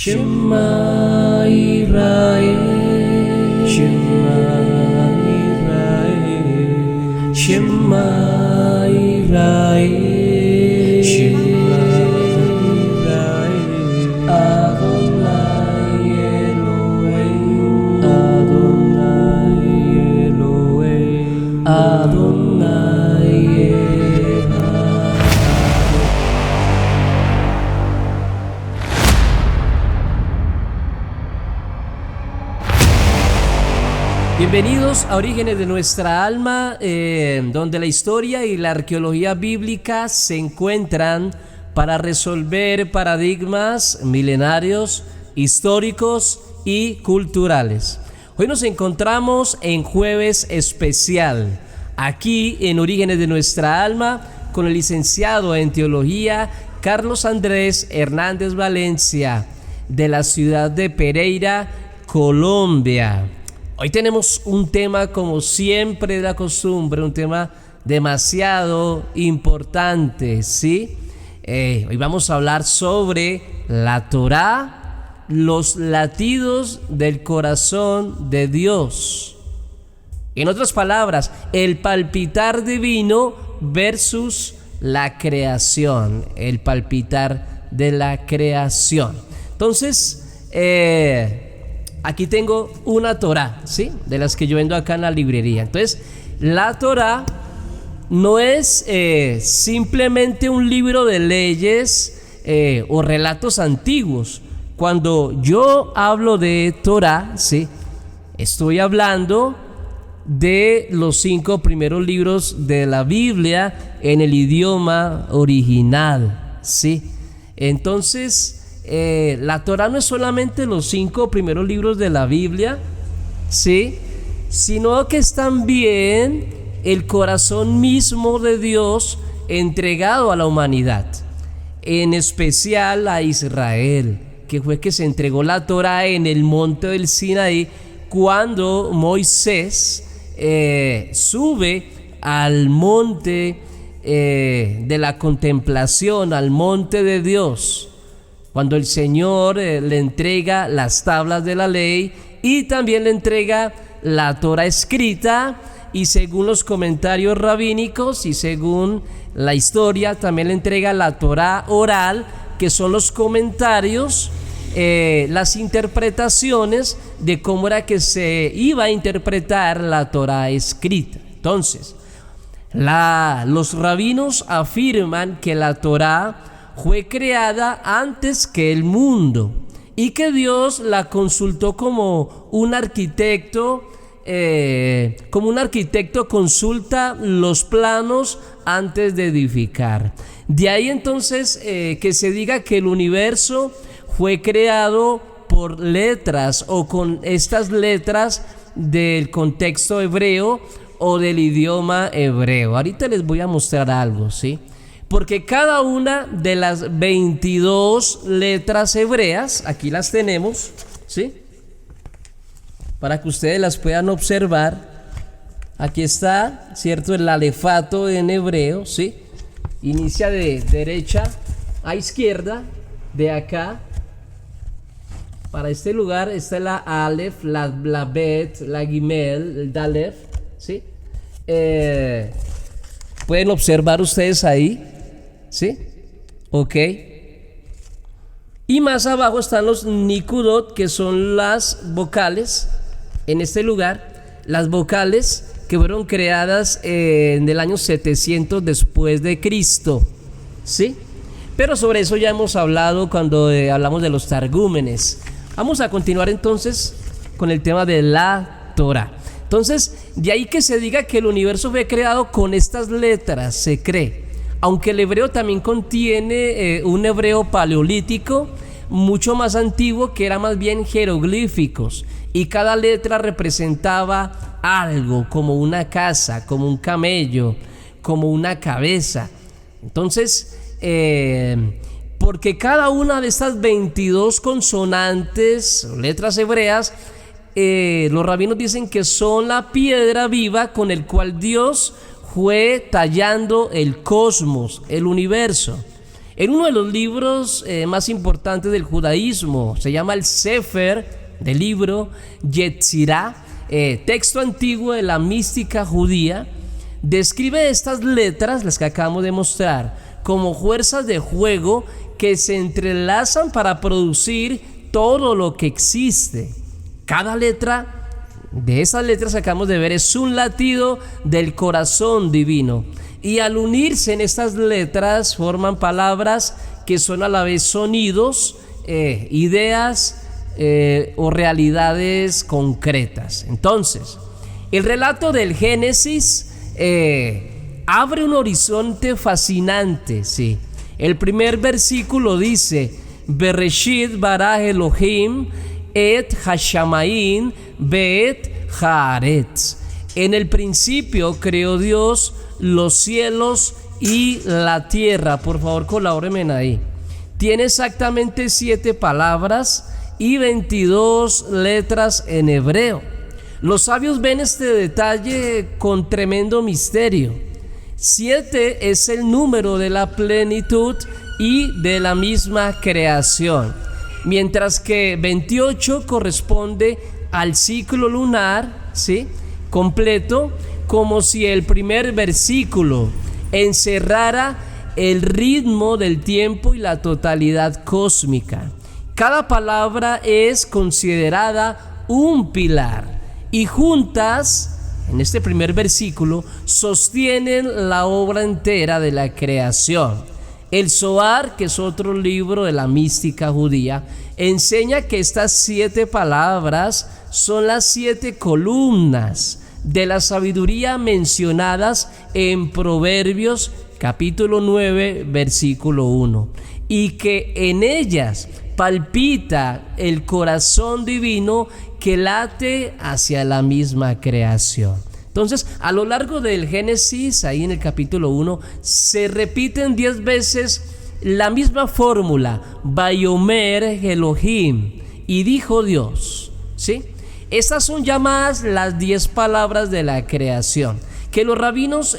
Shema Yisrael, Shema Yisrael, Shema Yisrael, Shema Yisrael, Adonai Elohim, Adonai Elohim, Adonai Echad. Bienvenidos a Orígenes de nuestra alma, donde la historia y la arqueología bíblica se encuentran para resolver paradigmas milenarios, históricos y culturales. Hoy nos encontramos en jueves especial, aquí en Orígenes de nuestra alma, con el licenciado en teología Carlos Andrés Hernández Valencia, de la ciudad de Pereira, Colombia. Hoy tenemos un tema, como siempre es la costumbre, un tema demasiado importante, ¿sí? Hoy vamos a hablar sobre la Torá, los latidos del corazón de Dios. En otras palabras, el palpitar divino versus la creación, el palpitar de la creación. Entonces, aquí tengo una Torá, ¿sí? De las que yo vendo acá en la librería. Entonces, la Torá no es simplemente un libro de leyes o relatos antiguos. Cuando yo hablo de Torá, ¿sí? Estoy hablando de los 5 primeros libros de la Biblia en el idioma original, ¿sí? Entonces, la Torá no es solamente los 5 primeros libros de la Biblia, ¿sí? Sino que es también el corazón mismo de Dios entregado a la humanidad, en especial a Israel, que fue que se entregó la Torá en el monte del Sinaí cuando Moisés sube al monte de la contemplación, al monte de Dios, cuando el Señor le entrega las tablas de la ley y también le entrega la Torá escrita, y según los comentarios rabínicos y según la historia también le entrega la Torá oral, que son los comentarios, las interpretaciones de cómo era que se iba a interpretar la Torá escrita. Entonces, los rabinos afirman que la Torá fue creada antes que el mundo y que Dios la consultó como un arquitecto consulta los planos antes de edificar. De ahí entonces que se diga que el universo fue creado por letras o con estas letras del contexto hebreo o del idioma hebreo. Ahorita les voy a mostrar algo, ¿sí? Porque cada una de las 22 letras hebreas, aquí las tenemos, ¿sí? Para que ustedes las puedan observar. Aquí está, ¿cierto? El alefato en hebreo, ¿sí? Inicia de derecha a izquierda, de acá. Para este lugar está la Aleph, la Bet, la Gimel, el Dalef, ¿sí? Pueden observar ustedes ahí, ¿sí? Ok. Y más abajo están los Nikudot, que son las vocales. En este lugar, las vocales que fueron creadas en el año 700 después de Cristo, ¿sí? Pero sobre eso ya hemos hablado cuando hablamos de los targúmenes. Vamos a continuar entonces con el tema de la Torá. Entonces, de ahí que se diga que el universo fue creado con estas letras, se cree. Aunque el hebreo también contiene un hebreo paleolítico, mucho más antiguo, que era más bien jeroglíficos, y cada letra representaba algo, como una casa, como un camello, como una cabeza. Entonces, porque cada una de estas 22 consonantes, letras hebreas, los rabinos dicen que son la piedra viva con el cual Dios fue tallando el cosmos, el universo. en uno de los libros más importantes del judaísmo. Se llama el Sefer, del libro Yetzirah, texto antiguo de la mística judía. Describe estas letras, las que acabamos de mostrar, como fuerzas de juego que se entrelazan para producir todo lo que existe. Cada letra de esas letras que acabamos de ver es un latido del corazón divino, y al unirse en estas letras forman palabras que son a la vez sonidos, ideas o realidades concretas. Entonces, el relato del Génesis abre un horizonte fascinante, ¿sí? El primer versículo dice: Bereshit bara Elohim et hashamayim ve'et haaretz. En el principio creó Dios los cielos y la tierra. Por favor, colabórenme ahí. Tiene exactamente 7 palabras y 22 letras en hebreo. Los sabios ven este detalle con tremendo misterio. 7 es el número de la plenitud y de la misma creación, mientras que 28 corresponde al ciclo lunar, ¿sí?, completo, como si el primer versículo encerrara el ritmo del tiempo y la totalidad cósmica. Cada palabra es considerada un pilar y juntas, en este primer versículo, sostienen la obra entera de la creación. El Zohar, que es otro libro de la mística judía, enseña que estas 7 palabras son las 7 columnas de la sabiduría mencionadas en Proverbios capítulo 9, versículo 1, y que en ellas palpita el corazón divino que late hacia la misma creación. Entonces, a lo largo del Génesis, ahí en el capítulo 1, se repiten 10 veces la misma fórmula: Vayomer Elohim, y dijo Dios, ¿sí? Estas son llamadas las 10 palabras de la creación, que los rabinos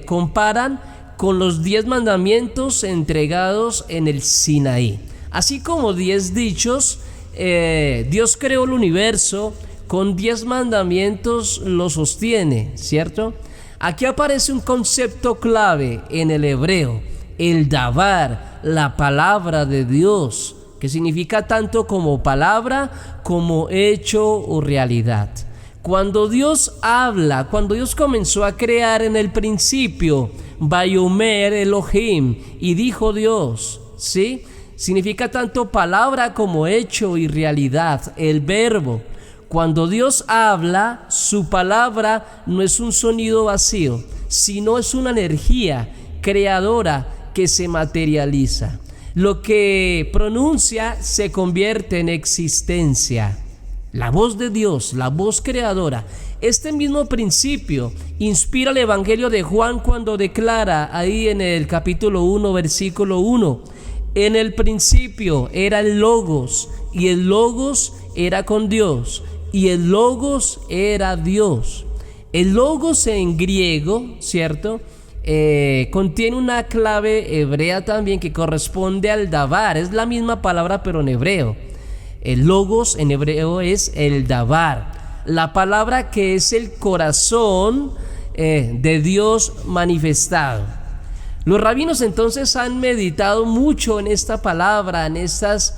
comparan con los 10 mandamientos entregados en el Sinaí. Así como 10 dichos, Dios creó el universo, con 10 mandamientos lo sostiene, ¿cierto? Aquí aparece un concepto clave en el hebreo: el davar, la palabra de Dios, que significa tanto como palabra, como hecho o realidad. Cuando Dios habla, cuando Dios comenzó a crear en el principio, Vayomer Elohim, y dijo Dios, ¿sí?, significa tanto palabra como hecho y realidad, el verbo. Cuando Dios habla, su palabra no es un sonido vacío, sino es una energía creadora que se materializa. Lo que pronuncia se convierte en existencia. La voz de Dios, la voz creadora. Este mismo principio inspira el Evangelio de Juan cuando declara ahí en el capítulo 1, versículo 1: en el principio era el Logos, y el Logos era con Dios, y el Logos era Dios. El Logos en griego, ¿cierto?, contiene una clave hebrea también que corresponde al davar. Es la misma palabra pero en hebreo. El Logos en hebreo es el davar, la palabra que es el corazón de Dios manifestado. Los rabinos entonces han meditado mucho en esta palabra, en estas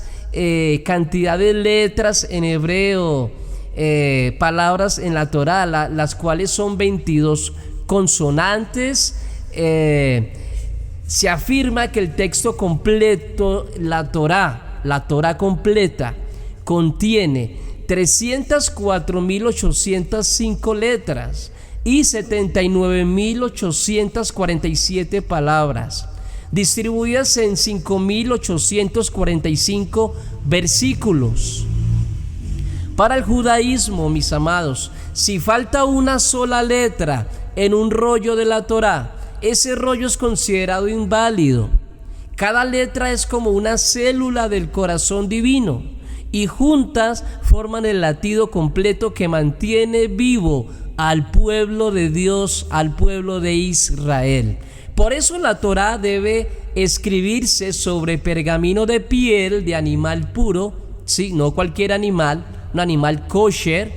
cantidad de letras en hebreo, palabras en la Torá, las cuales son 22 consonantes. Se afirma que el texto completo, la Torá completa, contiene 304.805 letras y 79.847 palabras, distribuidas en 5.845 versículos. Para el judaísmo, mis amados, si falta una sola letra en un rollo de la Torá, ese rollo es considerado inválido. Cada letra es como una célula del corazón divino, y juntas forman el latido completo que mantiene vivo al pueblo de Dios, al pueblo de Israel. Por eso la Torá debe escribirse sobre pergamino de piel de animal puro, ¿sí? No cualquier animal, un animal kosher,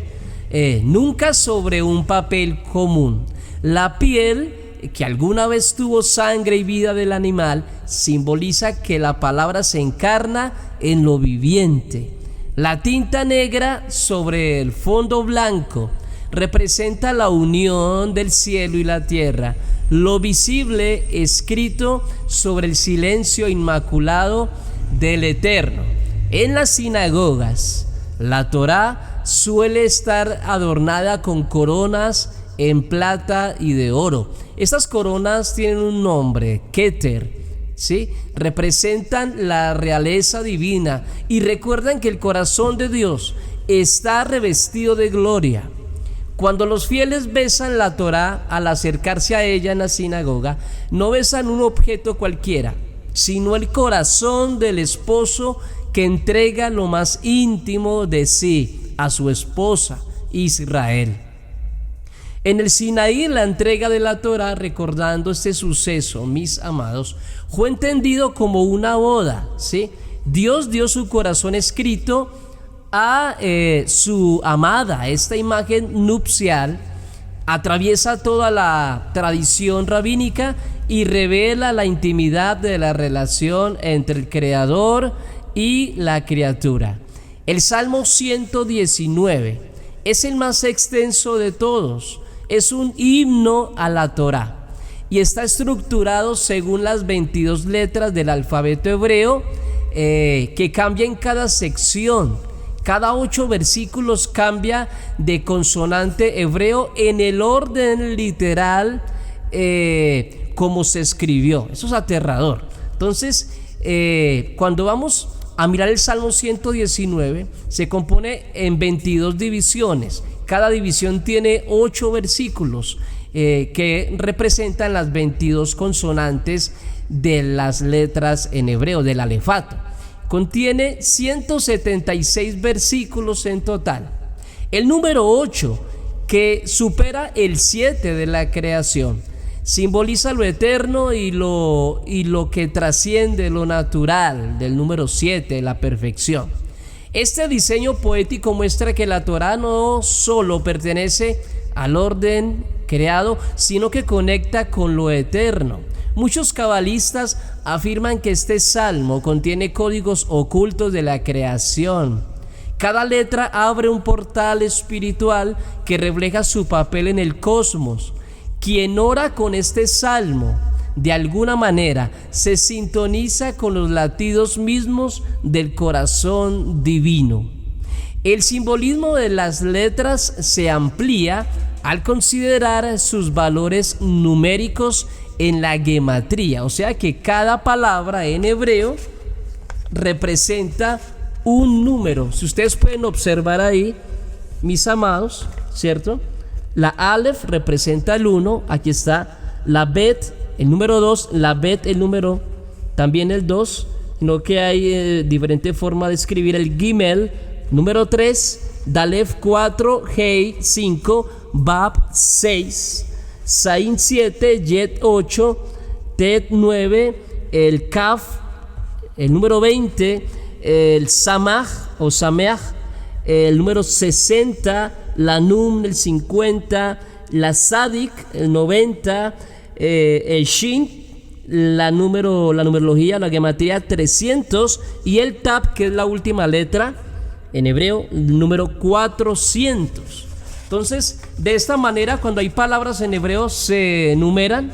nunca sobre un papel común. La piel, que alguna vez tuvo sangre y vida del animal, simboliza que la palabra se encarna en lo viviente. La tinta negra sobre el fondo blanco representa la unión del cielo y la tierra. Lo visible escrito sobre el silencio inmaculado del Eterno. En las sinagogas, la Torá suele estar adornada con coronas en plata y de oro. Estas coronas tienen un nombre, Keter, ¿sí? Representan la realeza divina y recuerdan que el corazón de Dios está revestido de gloria. Cuando los fieles besan la Torá al acercarse a ella en la sinagoga, no besan un objeto cualquiera, sino el corazón del esposo que entrega lo más íntimo de sí a su esposa, Israel. En el Sinaí, la entrega de la Torá, recordando este suceso, mis amados, fue entendido como una boda, ¿sí? Dios dio su corazón escrito a su amada. Esta imagen nupcial atraviesa toda la tradición rabínica y revela la intimidad de la relación entre el Creador y la criatura. El Salmo 119 es el más extenso de todos. Es un himno a la Torá y está estructurado según las 22 letras del alfabeto hebreo, que cambia en cada sección. Cada 8 versículos cambia de consonante hebreo en el orden literal como se escribió. Eso es aterrador. Entonces, cuando vamos a mirar el Salmo 119, se compone en 22 divisiones. Cada división tiene 8 versículos que representan las 22 consonantes de las letras en hebreo, del alefato. Contiene 176 versículos en total. El número 8, que supera el 7 de la creación, simboliza lo eterno y lo que trasciende lo natural del número 7, la perfección. Este diseño poético muestra que la Torá no solo pertenece al orden creado, sino que conecta con lo eterno. Muchos cabalistas afirman que este salmo contiene códigos ocultos de la creación. Cada letra abre un portal espiritual que refleja su papel en el cosmos. Quien ora con este salmo, de alguna manera, se sintoniza con los latidos mismos del corazón divino. El simbolismo de las letras se amplía al considerar sus valores numéricos en la gematría, o sea que cada palabra en hebreo representa un número. Si ustedes pueden observar ahí, mis amados, ¿cierto? La Aleph representa el 1, aquí está la Bet, el número 2, la Bet, el número, también el 2, sino que hay diferente forma de escribir el Gimel, número 3, Dalef 4, Hei 5, Bab 6, Zain 7, Yet 8, Tet 9, el Kaf, el número 20, el Samach o Sameach, el número 60, la Nun, el 50, la Sadik, el 90, el Shin, la numerología, la gematría 300, y el Tab, que es la última letra en hebreo, el número 400. Entonces, de esta manera, cuando hay palabras en hebreo, se numeran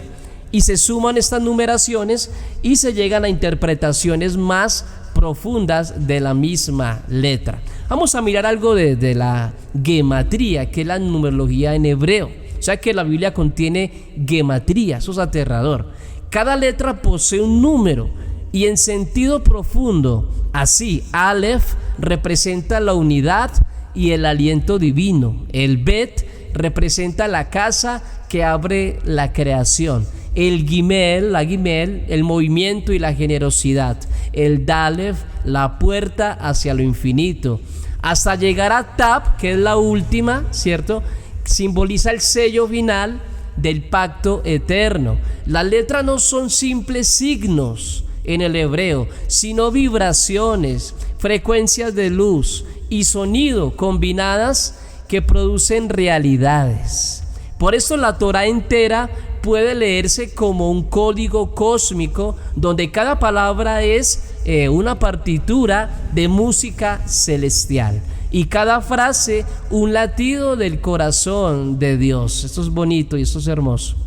y se suman estas numeraciones y se llegan a interpretaciones más profundas de la misma letra. Vamos a mirar algo de la gematría, que es la numerología en hebreo. O sea que la Biblia contiene gematría, eso es aterrador. Cada letra posee un número y en sentido profundo. Así, Aleph representa la unidad y el aliento divino. El Bet representa la casa que abre la creación. El Gimel, la Gimel, el movimiento y la generosidad. El Dalef, la puerta hacia lo infinito. Hasta llegar a Tab, que es la última, ¿cierto? Simboliza el sello final del pacto eterno. Las letras no son simples signos en el hebreo, sino vibraciones, frecuencias de luz y sonido combinadas que producen realidades. Por eso la Torá entera puede leerse como un código cósmico donde cada palabra es una partitura de música celestial y cada frase un latido del corazón de Dios. Esto es bonito y esto es hermoso.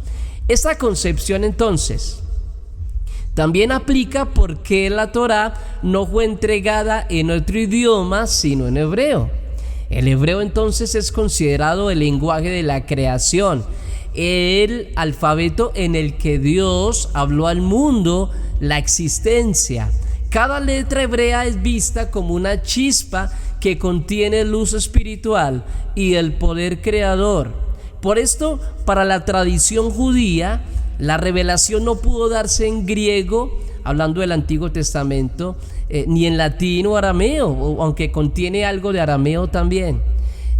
Esta concepción entonces también aplica porque la Torá no fue entregada en otro idioma sino en hebreo. El hebreo entonces es considerado el lenguaje de la creación, el alfabeto en el que Dios habló al mundo la existencia. Cada letra hebrea es vista como una chispa que contiene luz espiritual y el poder creador. Por esto, para la tradición judía, la revelación no pudo darse en griego, hablando del Antiguo Testamento, ni en latín o arameo, aunque contiene algo de arameo también,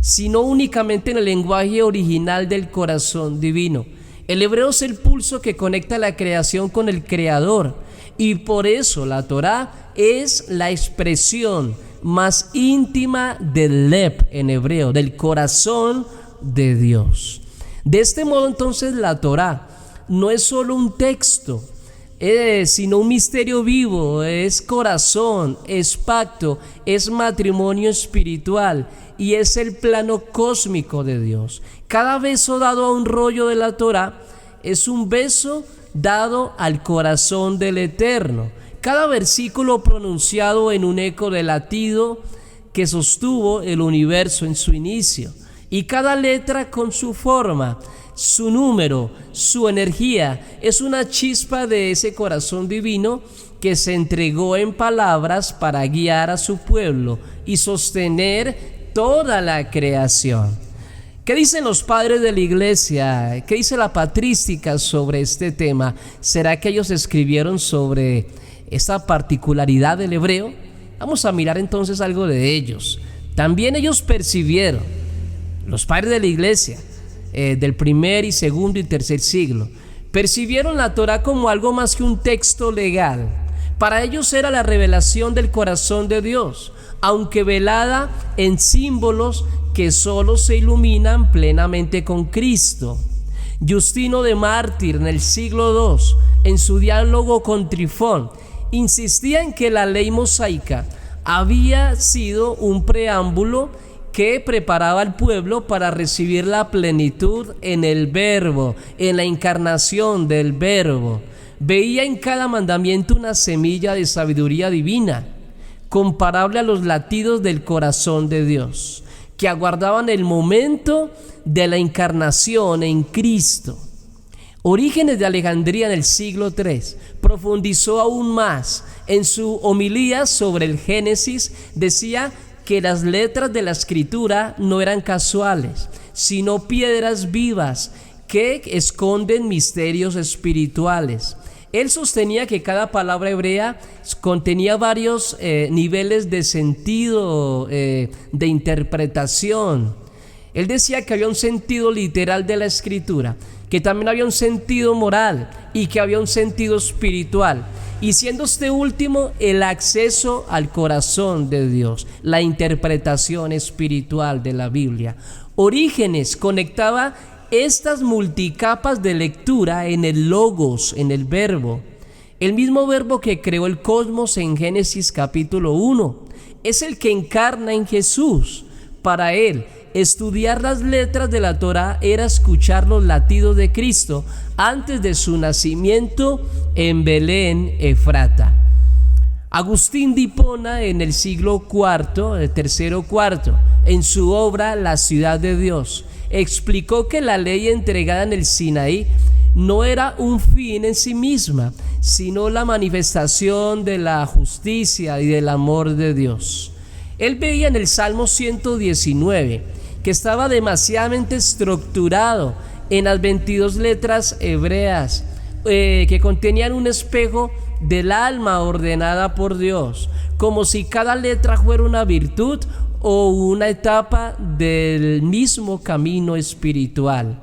sino únicamente en el lenguaje original del corazón divino. El hebreo es el pulso que conecta la creación con el creador, y por eso la Torá es la expresión más íntima del Lev en hebreo, del corazón de Dios. De este modo entonces la Torá no es solo un texto, sino un misterio vivo, es corazón, es pacto, es matrimonio espiritual y es el plano cósmico de Dios. Cada beso dado a un rollo de la Torá es un beso dado al corazón del Eterno. Cada versículo pronunciado en un eco de latido que sostuvo el universo en su inicio, y cada letra con su forma, su número, su energía, es una chispa de ese corazón divino que se entregó en palabras para guiar a su pueblo y sostener toda la creación. ¿Qué dicen los padres de la iglesia? ¿Qué dice la patrística sobre este tema? ¿Será que ellos escribieron sobre esta particularidad del hebreo? Vamos a mirar entonces algo de ellos. También ellos percibieron, los padres de la iglesia, del primer y segundo y tercer siglo, percibieron la Torá como algo más que un texto legal. Para ellos era la revelación del corazón de Dios, aunque velada en símbolos que solo se iluminan plenamente con Cristo. Justino de Mártir en el siglo II, en su diálogo con Trifón, insistía en que la ley mosaica había sido un preámbulo que preparaba al pueblo para recibir la plenitud en el Verbo, en la encarnación del Verbo. Veía en cada mandamiento una semilla de sabiduría divina, comparable a los latidos del corazón de Dios, que aguardaban el momento de la encarnación en Cristo. Orígenes de Alejandría en el siglo III profundizó aún más. En su homilía sobre el Génesis decía que las letras de la escritura no eran casuales, sino piedras vivas que esconden misterios espirituales. Él sostenía que cada palabra hebrea contenía varios niveles de sentido, de interpretación. Él decía que había un sentido literal de la escritura, que también había un sentido moral y que había un sentido espiritual, y siendo este último el acceso al corazón de Dios, la interpretación espiritual de la Biblia. Orígenes conectaba estas multicapas de lectura en el logos, en el verbo. El mismo verbo que creó el cosmos en Génesis capítulo 1 es el que encarna en Jesús. Para él, estudiar las letras de la Torá era escuchar los latidos de Cristo antes de su nacimiento en Belén, Efrata. Agustín de Hipona en el siglo IV, el tercero cuarto, en su obra La ciudad de Dios, explicó que la ley entregada en el Sinaí no era un fin en sí misma, sino la manifestación de la justicia y del amor de Dios. Él veía en el Salmo 119 que estaba demasiadamente estructurado en las 22 letras hebreas que contenían un espejo del alma ordenada por Dios, como si cada letra fuera una virtud o una etapa del mismo camino espiritual.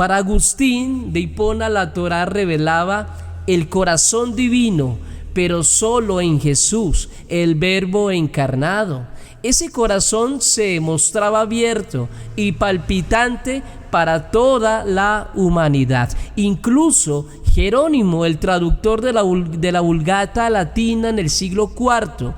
Para Agustín de Hipona, la Torá revelaba el corazón divino, pero solo en Jesús, el Verbo encarnado. Ese corazón se mostraba abierto y palpitante para toda la humanidad. Incluso Jerónimo, el traductor de la Vulgata latina en el siglo IV,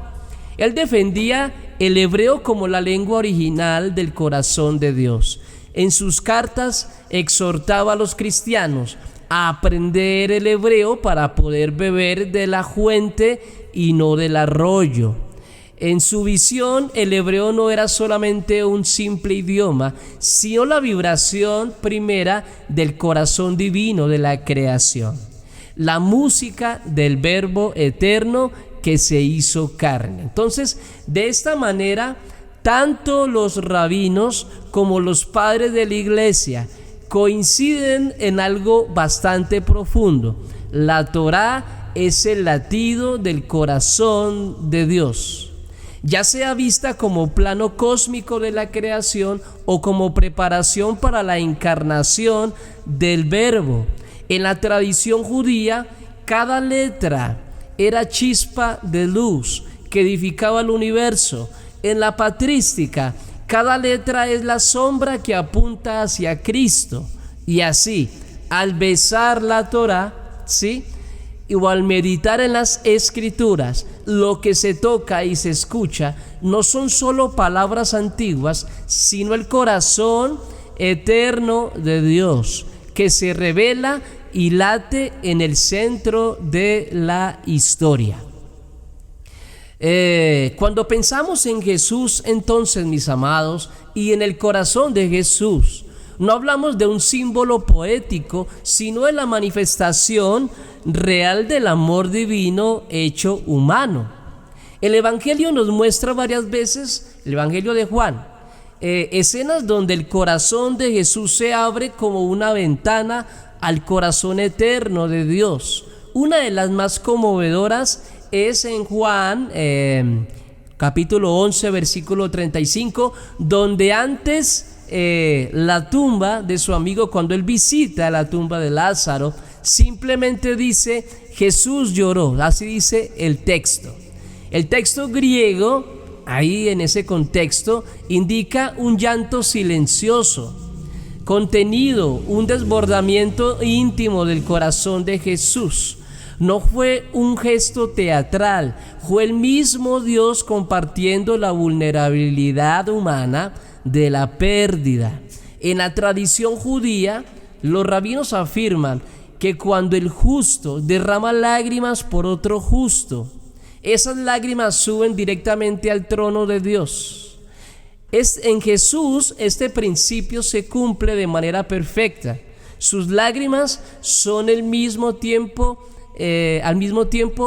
él defendía el hebreo como la lengua original del corazón de Dios. En sus cartas exhortaba a los cristianos a aprender el hebreo para poder beber de la fuente y no del arroyo. En su visión, el hebreo no era solamente un simple idioma, sino la vibración primera del corazón divino de la creación, la música del Verbo eterno que se hizo carne. Entonces, de esta manera, tanto los rabinos como los padres de la iglesia coinciden en algo bastante profundo. La Torá es el latido del corazón de Dios, ya sea vista como plano cósmico de la creación o como preparación para la encarnación del Verbo. En la tradición judía, cada letra era chispa de luz que edificaba el universo. En la patrística, cada letra es la sombra que apunta hacia Cristo. Y así, al besar la Torá, ¿sí?, o al meditar en las Escrituras, lo que se toca y se escucha no son solo palabras antiguas, sino el corazón eterno de Dios, que se revela y late en el centro de la historia. Cuando pensamos en Jesús, entonces, mis amados, y en el corazón de Jesús, no hablamos de un símbolo poético, sino de la manifestación real del amor divino hecho humano. El Evangelio nos muestra varias veces, el Evangelio de Juan, escenas donde el corazón de Jesús se abre como una ventana al corazón eterno de Dios. Una de las más conmovedoras es en Juan capítulo 11, versículo 35, donde antes la tumba de su amigo, cuando él visita la tumba de Lázaro, simplemente dice: Jesús lloró. Así dice el texto. El texto griego, ahí en ese contexto, indica un llanto silencioso, contenido, un desbordamiento íntimo del corazón de Jesús. No fue un gesto teatral, fue el mismo Dios compartiendo la vulnerabilidad humana de la pérdida. En la tradición judía, los rabinos afirman que cuando el justo derrama lágrimas por otro justo, esas lágrimas suben directamente al trono de Dios. En Jesús este principio se cumple de manera perfecta. Sus lágrimas son al mismo tiempo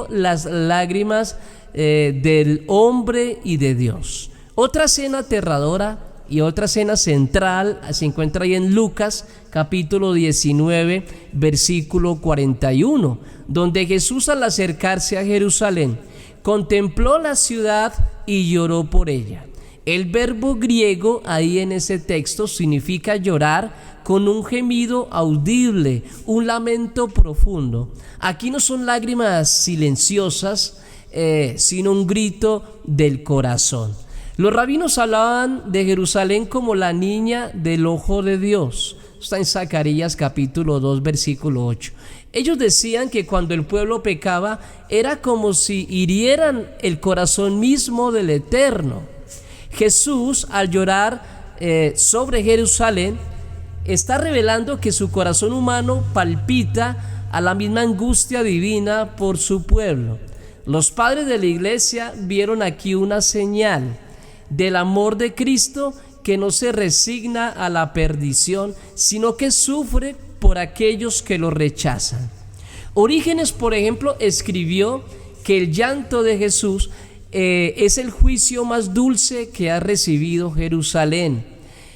las lágrimas del hombre y de Dios. Otra escena aterradora y otra escena central se encuentra ahí en Lucas capítulo 19 versículo 41, donde Jesús, al acercarse a Jerusalén, contempló la ciudad y lloró por ella. El verbo griego ahí en ese texto significa llorar con un gemido audible, un lamento profundo. Aquí no son lágrimas silenciosas, sino un grito del corazón. Los rabinos hablaban de Jerusalén como la niña del ojo de Dios. Está en Zacarías capítulo 2 versículo 8. Ellos decían que cuando el pueblo pecaba era como si hirieran el corazón mismo del Eterno. Jesús, al llorar sobre Jerusalén, está revelando que su corazón humano palpita a la misma angustia divina por su pueblo. Los padres de la iglesia vieron aquí una señal del amor de Cristo, que no se resigna a la perdición, sino que sufre por aquellos que lo rechazan. Orígenes, por ejemplo, escribió que el llanto de Jesús es el juicio más dulce que ha recibido Jerusalén.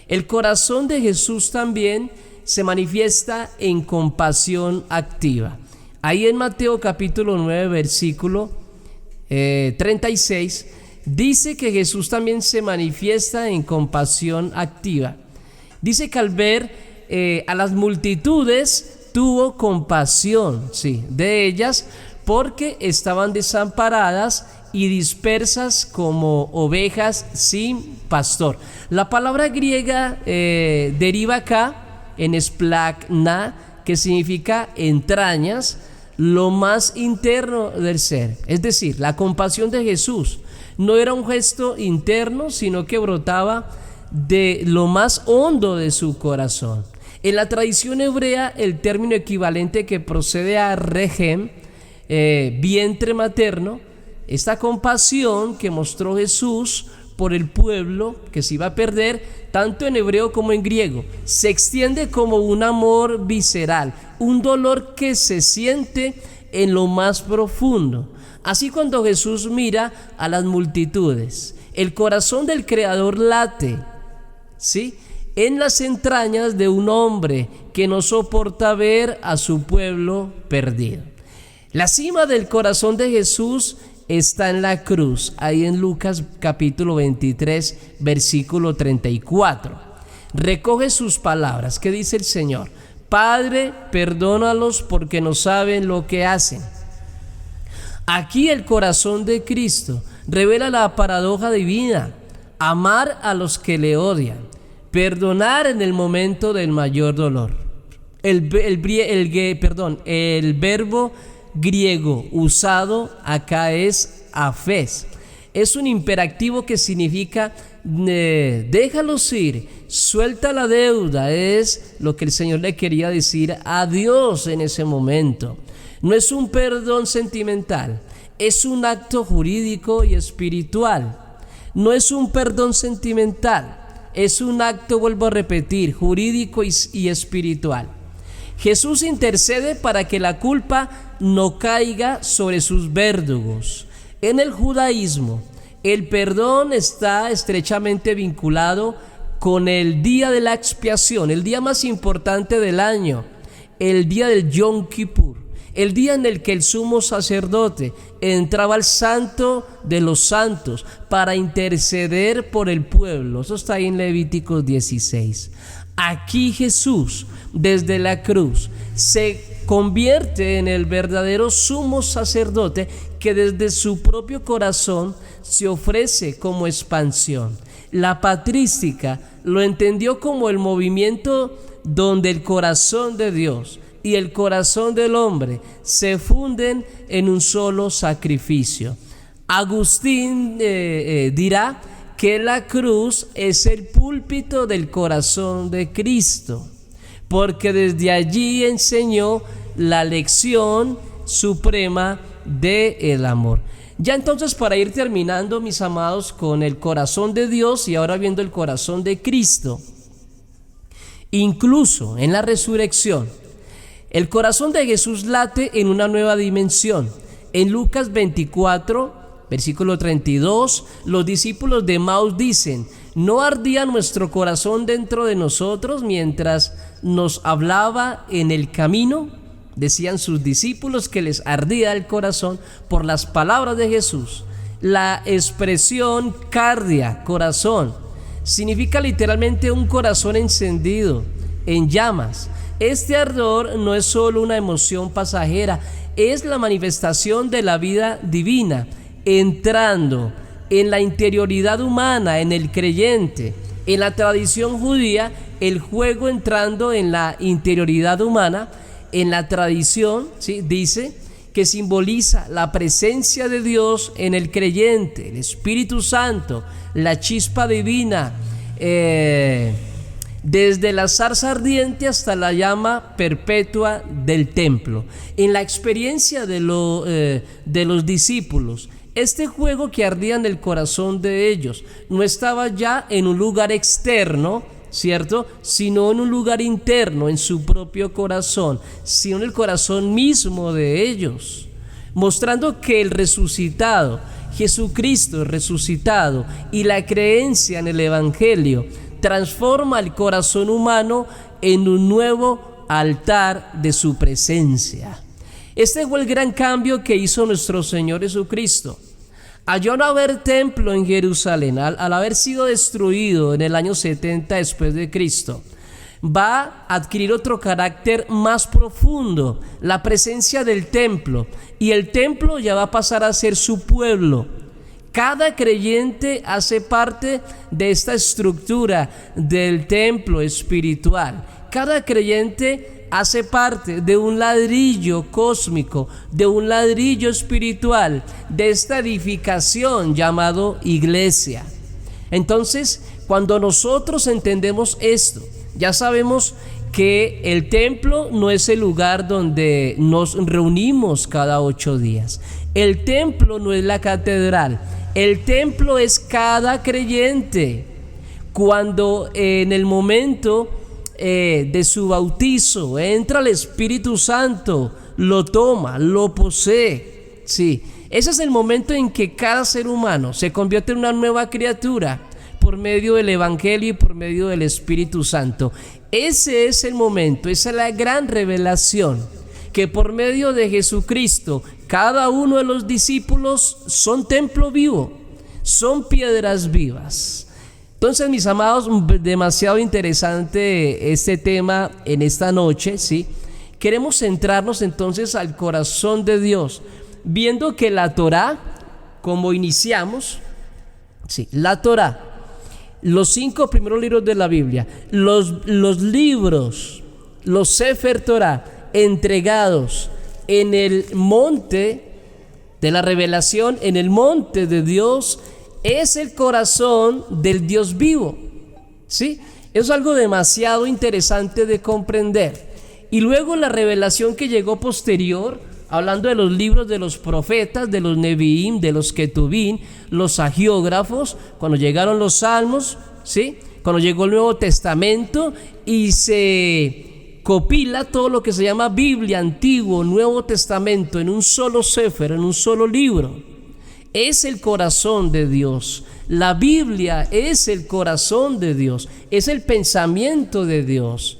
El corazón de Jesús también se manifiesta en compasión activa. Ahí en Mateo capítulo 9 versículo 36 dice que Jesús también se manifiesta en compasión activa. Dice que al ver a las multitudes tuvo compasión, sí, de ellas, porque estaban desamparadas y dispersas como ovejas sin pastor. La palabra griega deriva acá en esplagna, que significa entrañas, lo más interno del ser. Es decir, la compasión de Jesús no era un gesto interno, sino que brotaba de lo más hondo de su corazón. En la tradición hebrea, el término equivalente que procede a regem, vientre materno, esta compasión que mostró Jesús por el pueblo que se iba a perder, tanto en hebreo como en griego, se extiende como un amor visceral, un dolor que se siente en lo más profundo. Así, cuando Jesús mira a las multitudes, el corazón del Creador late, ¿sí?, en las entrañas de un hombre que no soporta ver a su pueblo perdido. La cima del corazón de Jesús está en la cruz, ahí en Lucas capítulo 23, versículo 34. Recoge sus palabras. ¿Qué dice el Señor? Padre, perdónalos porque no saben lo que hacen. Aquí el corazón de Cristo revela la paradoja divina: amar a los que le odian, perdonar en el momento del mayor dolor. El verbo griego usado acá es afes. Es un imperativo que significa déjalos ir, suelta la deuda. Es lo que el Señor le quería decir a Dios en ese momento. No es un perdón sentimental, es un acto jurídico y espiritual. No es un perdón sentimental, es un acto, vuelvo a repetir, jurídico y espiritual. Jesús intercede para que la culpa no caiga sobre sus verdugos. En el judaísmo, el perdón está estrechamente vinculado con el día de la expiación, el día más importante del año, el día del Yom Kippur, el día en el que el sumo sacerdote entraba al santo de los santos para interceder por el pueblo. Eso está ahí en Levíticos 16. Aquí Jesús, desde la cruz, se convierte en el verdadero sumo sacerdote que desde su propio corazón se ofrece como expansión. La patrística lo entendió como el movimiento donde el corazón de Dios y el corazón del hombre se funden en un solo sacrificio. Agustín dirá que la cruz es el púlpito del corazón de Cristo, porque desde allí enseñó la lección suprema del amor. Ya entonces, para ir terminando, mis amados, con el corazón de Dios y ahora viendo el corazón de Cristo, incluso en la resurrección, el corazón de Jesús late en una nueva dimensión. En Lucas 24, versículo 32, los discípulos de Emaús dicen: ¿no ardía nuestro corazón dentro de nosotros mientras nos hablaba en el camino? Decían sus discípulos que les ardía el corazón por las palabras de Jesús. La expresión cardia, corazón, significa literalmente un corazón encendido, en llamas. Este ardor no es solo una emoción pasajera, es la manifestación de la vida divina, entrando en la interioridad humana, en el creyente. En la tradición judía, el fuego entrando en la interioridad humana, en la tradición, ¿sí?, dice que simboliza la presencia de Dios en el creyente, el Espíritu Santo, la chispa divina, desde la zarza ardiente hasta la llama perpetua del templo. En la experiencia de los discípulos, este fuego que ardía en el corazón de ellos no estaba ya en un lugar externo, ¿cierto?, sino en un lugar interno, en su propio corazón, sino en el corazón mismo de ellos, mostrando que el resucitado, Jesucristo resucitado, y la creencia en el Evangelio transforma el corazón humano en un nuevo altar de su presencia. Este fue el gran cambio que hizo nuestro Señor Jesucristo. Al no haber templo en Jerusalén, al haber sido destruido en el año 70 después de Cristo, va a adquirir otro carácter más profundo, la presencia del templo, y el templo ya va a pasar a ser su pueblo. Cada creyente hace parte de esta estructura del templo espiritual. Cada creyente hace parte de un ladrillo cósmico, de un ladrillo espiritual, de esta edificación llamado iglesia. Entonces, cuando nosotros entendemos esto, ya sabemos que el templo no es el lugar donde nos reunimos cada 8 días. El templo no es la catedral. El templo es cada creyente. Cuando en el momento de su bautizo entra el Espíritu Santo, lo toma, lo posee. Sí, ese es el momento en que cada ser humano se convierte en una nueva criatura por medio del Evangelio y por medio del Espíritu Santo. Ese es el momento, esa es la gran revelación, que por medio de Jesucristo cada uno de los discípulos son templo vivo, son piedras vivas. Entonces, mis amados, demasiado interesante este tema en esta noche, ¿sí? Queremos centrarnos entonces al corazón de Dios, viendo que la Torá, como iniciamos, sí, la Torá, los 5 primeros libros de la Biblia, los libros, los Sefer Torá, entregados en el monte de la revelación, en el monte de Dios, es el corazón del Dios vivo, ¿sí? Es algo demasiado interesante de comprender. Y luego la revelación que llegó posterior, hablando de los libros de los profetas, de los Neviim, de los Ketubim, los agiógrafos, cuando llegaron los salmos, ¿sí? Cuando llegó el Nuevo Testamento y se copila todo lo que se llama Biblia, Antiguo, Nuevo Testamento, en un solo sefer, en un solo libro. Es el corazón de Dios. La Biblia es el corazón de Dios, es el pensamiento de Dios,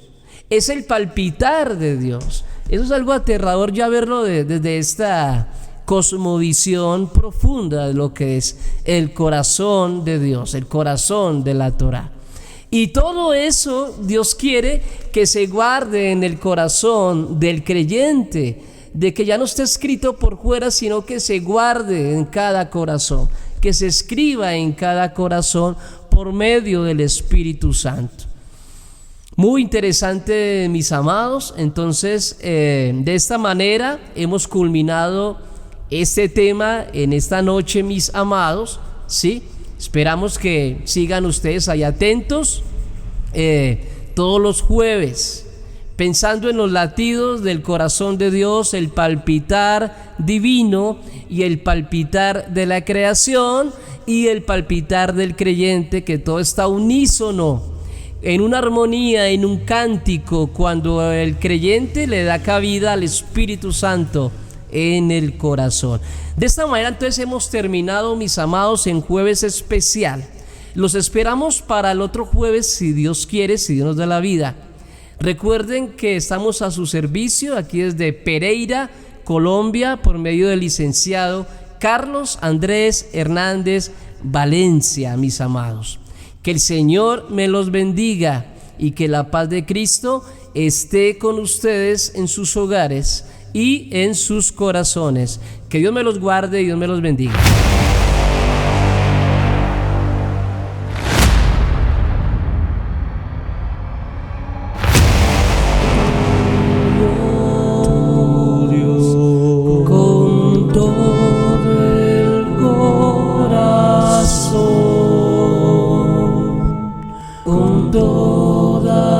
es el palpitar de Dios. Eso es algo aterrador ya verlo desde esta cosmovisión profunda de lo que es el corazón de Dios, el corazón de la Torá. Y todo eso Dios quiere que se guarde en el corazón del creyente, de que ya no esté escrito por fuera, sino que se guarde en cada corazón, que se escriba en cada corazón por medio del Espíritu Santo. Muy interesante, mis amados. Entonces, de esta manera hemos culminado este tema en esta noche, mis amados, ¿sí? Esperamos que sigan ustedes ahí atentos todos los jueves, pensando en los latidos del corazón de Dios, el palpitar divino y el palpitar de la creación y el palpitar del creyente, que todo está unísono, en una armonía, en un cántico, cuando el creyente le da cabida al Espíritu Santo en el corazón. De esta manera entonces hemos terminado, mis amados, en jueves especial. Los esperamos para el otro jueves, si Dios quiere, si Dios nos da la vida. Recuerden que estamos a su servicio aquí desde Pereira, Colombia, por medio del licenciado Carlos Andrés Hernández Valencia, mis amados. Que el Señor me los bendiga y que la paz de Cristo esté con ustedes en sus hogares y en sus corazones. Que Dios me los guarde y Dios me los bendiga. Con toda